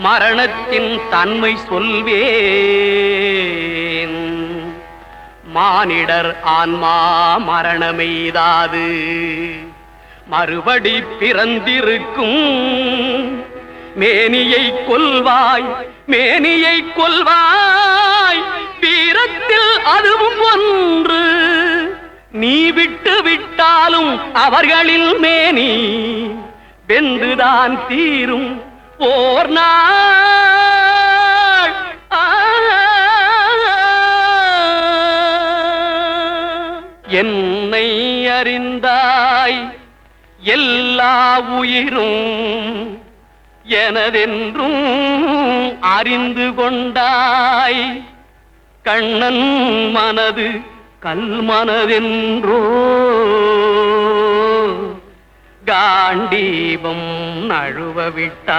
மரணத்தின் தன்மை சொல்வேன். மானிடர் ஆன்மா மரணமெய்தாது மறுபடி பிறந்திருக்கும். மேனியை கொல்வாய், மேனியை கொல்வாய், வீரத்தில் அதுவும் ஒன்று. நீ விட்டு விட்டாலும் அவர்களில் மேனி வென்றுதான் தீரும் ஓர் நாள். என்னை அறிந்தாய், எல்லா உயிரும் எனதென்றும் அறிந்து கொண்டாய். கண்ணன் மனது கல்மனதென்றோ காண்டீபம் நழுவ விட்டாய்.